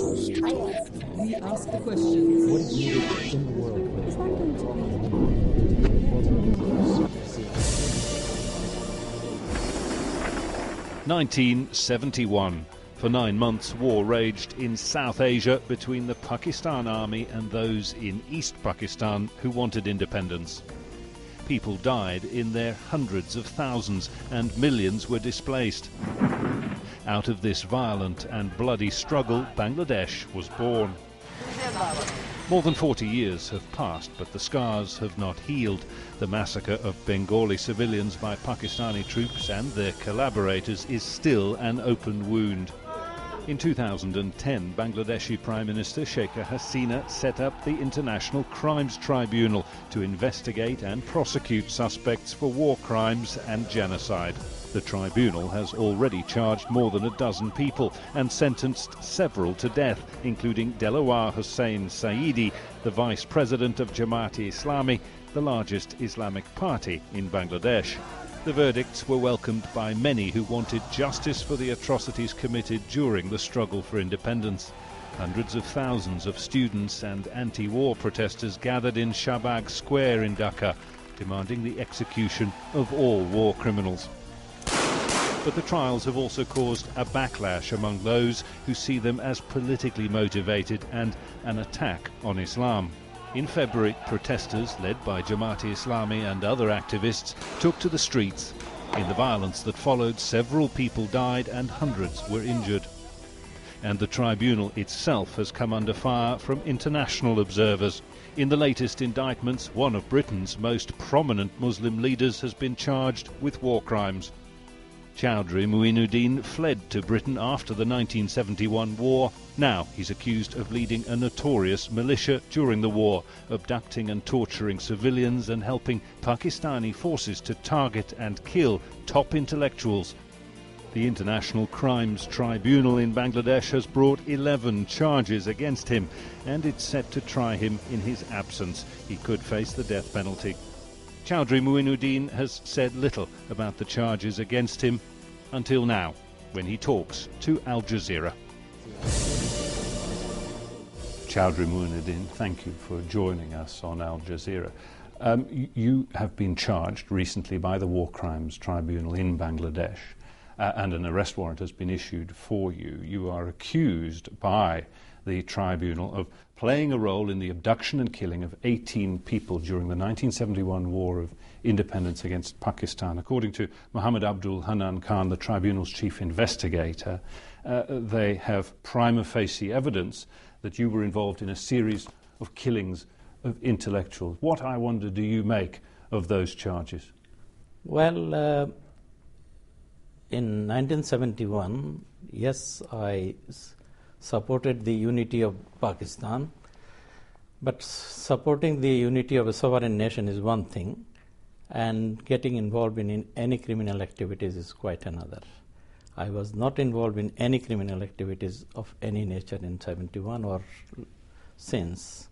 We ask the questions. What is needed in the world for this? 1971. For 9 months, war raged in South Asia between the Pakistan army and those in East Pakistan who wanted independence. People died in their hundreds of thousands and millions were displaced. Out of this violent and bloody struggle, Bangladesh was born. More than 40 years have passed, but the scars have not healed. The massacre of Bengali civilians by Pakistani troops and their collaborators is still an open wound. In 2010, Bangladeshi Prime Minister Sheikha Hasina set up the International Crimes Tribunal to investigate and prosecute suspects for war crimes and genocide. The tribunal has already charged more than a dozen people and sentenced several to death, including Delawar Hussain Saidi, the vice president of Jamaat-e-Islami, the largest Islamic party in Bangladesh. The verdicts were welcomed by many who wanted justice for the atrocities committed during the struggle for independence. Hundreds of thousands of students and anti-war protesters gathered in Shahbag Square in Dhaka, demanding the execution of all war criminals. But the trials have also caused a backlash among those who see them as politically motivated and an attack on Islam. In February, protesters, led by Jamaat-e-Islami and other activists, took to the streets. In the violence that followed, several people died and hundreds were injured. And the tribunal itself has come under fire from international observers. In the latest indictments, one of Britain's most prominent Muslim leaders has been charged with war crimes. Chowdhury Mueen-Uddin fled to Britain after the 1971 war. Now he's accused of leading a notorious militia during the war, abducting and torturing civilians and helping Pakistani forces to target and kill top intellectuals. The International Crimes Tribunal in Bangladesh has brought 11 charges against him, and it's set to try him in his absence. He could face the death penalty. Chowdhury Mueen-Uddin has said little about the charges against him until now, when he talks to Al Jazeera. Chowdhury Mueen-Uddin, thank you for joining us on Al Jazeera. You have been charged recently by the War Crimes Tribunal in Bangladesh, and an arrest warrant has been issued for you. You are accused by the tribunal of playing a role in the abduction and killing of 18 people during the 1971 War of Independence against Pakistan. According to Muhammad Abdul Hanan Khan, the tribunal's chief investigator, they have prima facie evidence that you were involved in a series of killings of intellectuals. What, I wonder, do you make of those charges? Well, in 1971, yes, I supported the unity of Pakistan, but supporting the unity of a sovereign nation is one thing, and getting involved in any criminal activities is quite another. I was not involved in any criminal activities of any nature in 71 or since.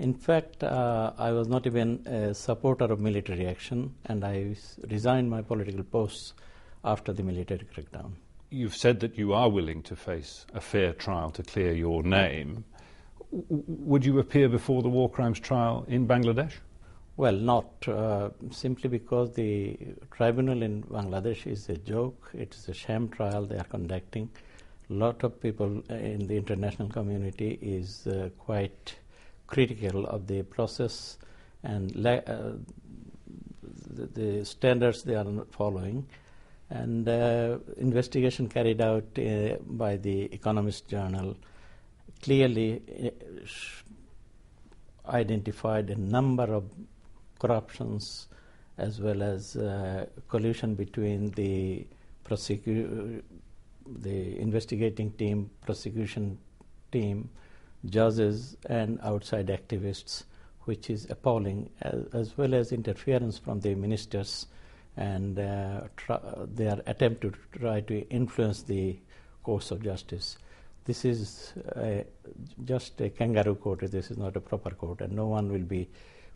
In fact, I was not even a supporter of military action, and I resigned my political posts after the military crackdown. You've said that you are willing to face a fair trial to clear your name. Would you appear before the war crimes trial in Bangladesh? Well, not simply because the tribunal in Bangladesh is a joke. It is a sham trial they are conducting. A lot of people in the international community is quite critical of the process and the standards they are following. And investigation carried out by the Economist Journal clearly identified a number of corruptions as well as collusion between the investigating team, prosecution team, judges and outside activists, which is appalling, as well as interference from the ministers and their attempt to try to influence the course of justice. This is just a kangaroo court. This is not a proper court, and no one will be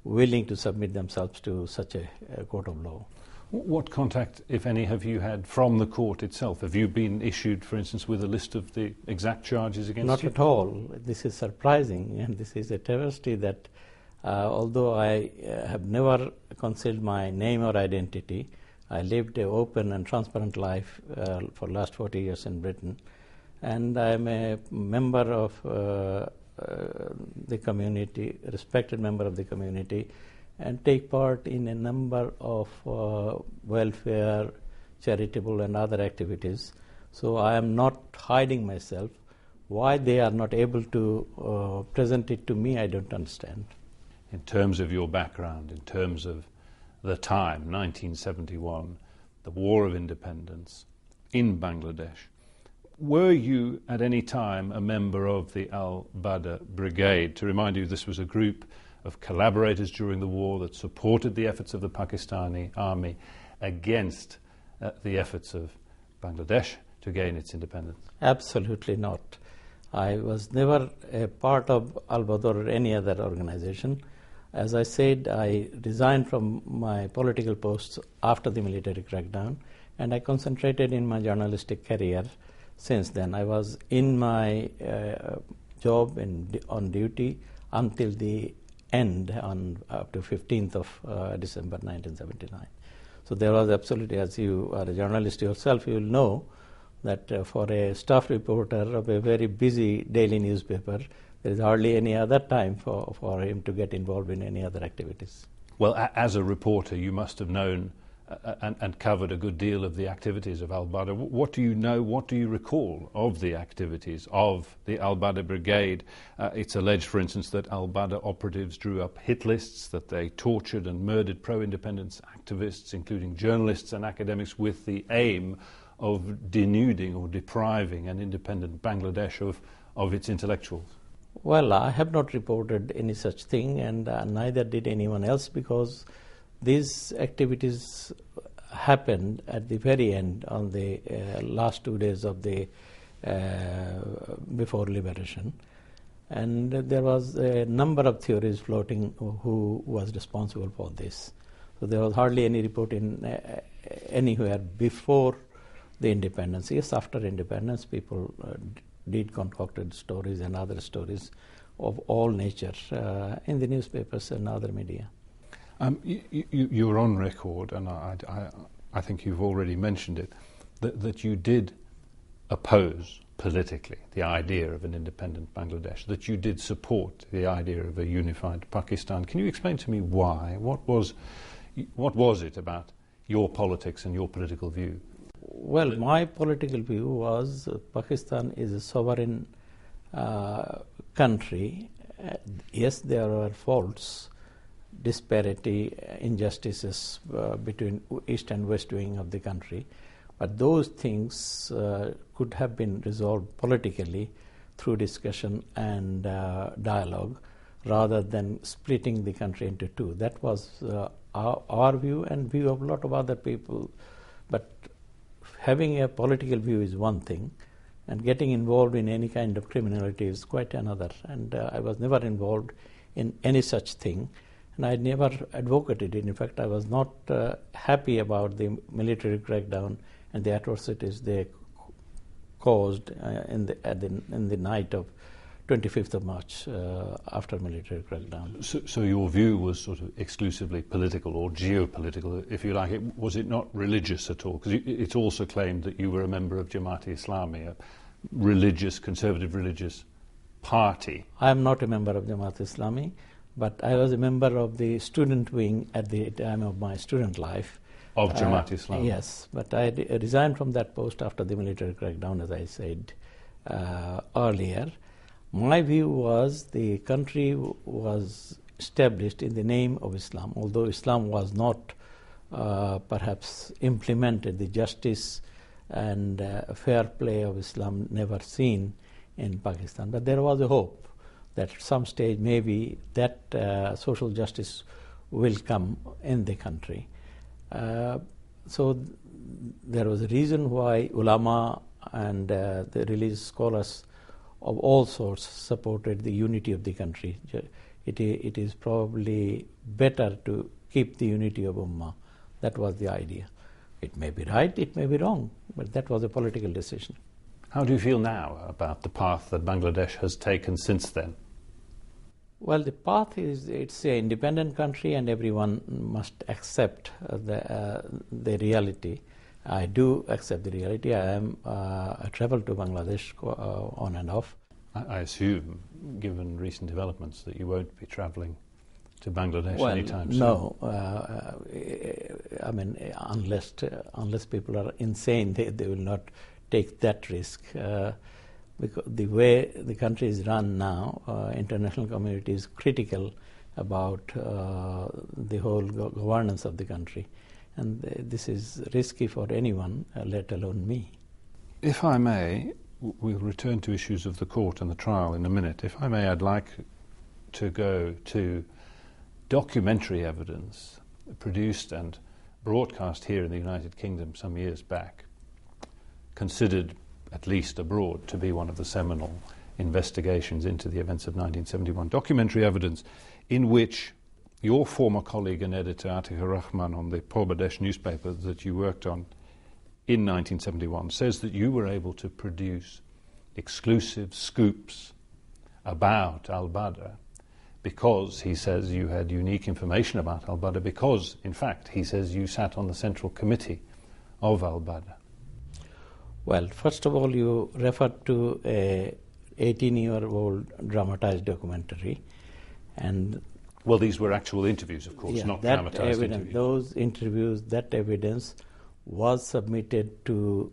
willing to submit themselves to such a court of law. What contact, if any, have you had from the court itself? Have you been issued, for instance, with a list of the exact charges against Not you? at all. This is surprising, and this is a travesty that although I have never concealed my name or identity, I lived an open and transparent life for the last 40 years in Britain, and I am a member of the community, a respected member of the community, and take part in a number of welfare, charitable and other activities. So I am not hiding myself. Why they are not able to present it to me, I don't understand. In terms of your background, in terms of the time, 1971, the War of Independence in Bangladesh, were you at any time a member of the Al-Badr Brigade? To remind you, this was a group of collaborators during the war that supported the efforts of the Pakistani army against the efforts of Bangladesh to gain its independence. Absolutely not. I was never a part of Al-Badr or any other organization. As I said, I resigned from my political posts after the military crackdown, and I concentrated in my journalistic career since then. I was in my job on duty until the end on up to 15th of December 1979. So there was absolutely, as you are a journalist yourself, you will know that for a staff reporter of a very busy daily newspaper, there is hardly any other time for him to get involved in any other activities. Well, as a reporter, you must have known and covered a good deal of the activities of Al-Badr. What do you know, what do you recall of the activities of the Al-Badr Brigade? It's alleged, for instance, that Al-Badr operatives drew up hit lists, that they tortured and murdered pro-independence activists, including journalists and academics, with the aim of denuding or depriving an independent Bangladesh of its intellectuals. Well, I have not reported any such thing, and neither did anyone else, because these activities happened at the very end, on the last 2 days of the before liberation, and there was a number of theories floating who was responsible for this. So there was hardly any report in anywhere before the independence. Yes, after independence, people did concocted stories and other stories of all nature in the newspapers and other media. You're on record, and I think you've already mentioned it, that you did oppose politically the idea of an independent Bangladesh, that you did support the idea of a unified Pakistan. Can you explain to me why? What was it about your politics and your political view? Well, my political view was Pakistan is a sovereign country. Yes, there are faults, disparity, injustices between east and west wing of the country, but those things could have been resolved politically through discussion and dialogue, rather than splitting the country into two. That was our view and view of a lot of other people. But having a political view is one thing, and getting involved in any kind of criminality is quite another. And I was never involved in any such thing, and I never advocated it. In fact, I was not happy about the military crackdown and the atrocities they caused in the night of 25th of March after military crackdown. So your view was sort of exclusively political or geopolitical, if you like. Was it not religious at all? Because it's also claimed that you were a member of Jamaat-e-Islami, a religious, conservative religious party. I am not a member of Jamaat-e-Islami, but I was a member of the student wing at the time of my student life. Of Jamaat-e-Islami? Yes, but I resigned from that post after the military crackdown, as I said earlier. My view was the country was established in the name of Islam, although Islam was not perhaps implemented. The justice and fair play of Islam never seen in Pakistan. But there was a hope that at some stage maybe that social justice will come in the country. So there was a reason why ulama and the religious scholars of all sorts supported the unity of the country. It is probably better to keep the unity of Ummah That was the idea. It may be right, it may be wrong, but that was a political decision. How do you feel now about the path that Bangladesh has taken since then? Well, the path is, it's an independent country and everyone must accept the reality. I do accept the reality. I travel to Bangladesh on and off. I assume, given recent developments, that you won't be travelling to Bangladesh anytime soon. No. I mean, unless people are insane, they will not take that risk. Because the way the country is run now, international community is critical about the whole governance of the country. And this is risky for anyone, let alone me. If I may, we'll return to issues of the court and the trial in a minute. If I may, I'd like to go to documentary evidence produced and broadcast here in the United Kingdom some years back, considered, at least abroad, to be one of the seminal investigations into the events of 1971. Documentary evidence in which your former colleague and editor, Atikur Rahman, on the Progressbd newspaper that you worked on in 1971, says that you were able to produce exclusive scoops about al-Badr because, he says, you had unique information about al-Badr, because, in fact, he says you sat on the central committee of al-Badr. Well, first of all, you referred to a 18-year-old dramatized documentary, and well, these were actual interviews, of course, not dramatized interviews. Those interviews, that evidence was submitted to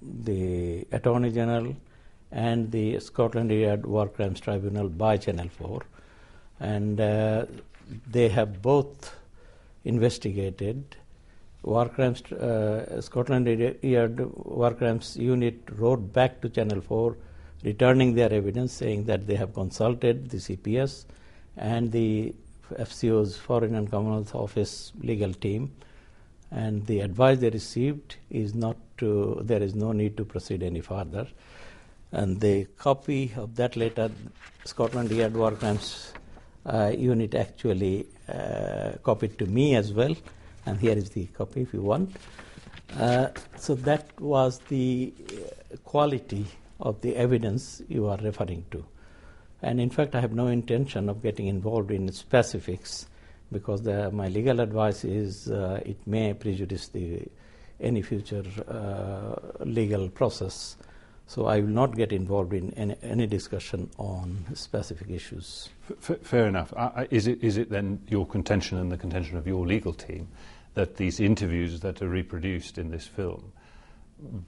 the Attorney General and the Scotland Yard War Crimes Tribunal by Channel 4, and they have both investigated. War Crimes, Scotland Yard War Crimes Unit wrote back to Channel 4 returning their evidence, saying that they have consulted the CPS and the FCO's Foreign and Commonwealth Office legal team, and the advice they received is there is no need to proceed any further. And the copy of that letter, Scotland Yard War Crimes Unit actually copied to me as well, and here is the copy if you want. So that was the quality of the evidence you are referring to. And in fact, I have no intention of getting involved in specifics, because my legal advice is it may prejudice any future legal process. So I will not get involved in any discussion on specific issues. Fair enough. Is it then your contention and the contention of your legal team that these interviews that are reproduced in this film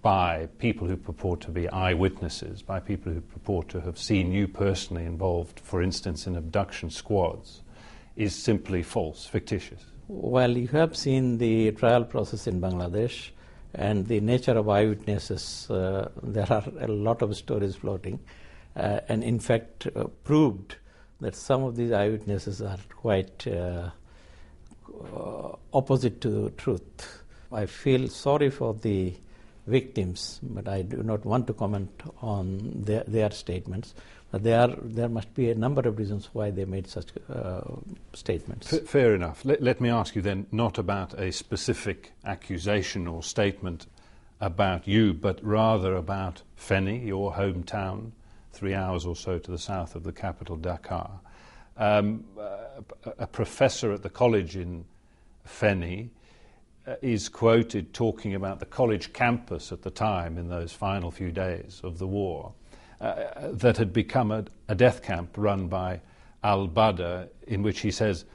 by people who purport to be eyewitnesses, by people who purport to have seen you personally involved, for instance, in abduction squads, is simply false, fictitious? Well, you have seen the trial process in Bangladesh and the nature of eyewitnesses. There are a lot of stories floating, and in fact proved that some of these eyewitnesses are quite opposite to truth. I feel sorry for the victims, but I do not want to comment on their statements. But there must be a number of reasons why they made such statements. Fair enough. Let me ask you then, not about a specific accusation or statement about you, but rather about Feni, your hometown, 3 hours or so to the south of the capital, Dhaka. A professor at the college in Feni is quoted talking about the college campus at the time, in those final few days of the war, that had become a death camp run by al-Badr, in which he says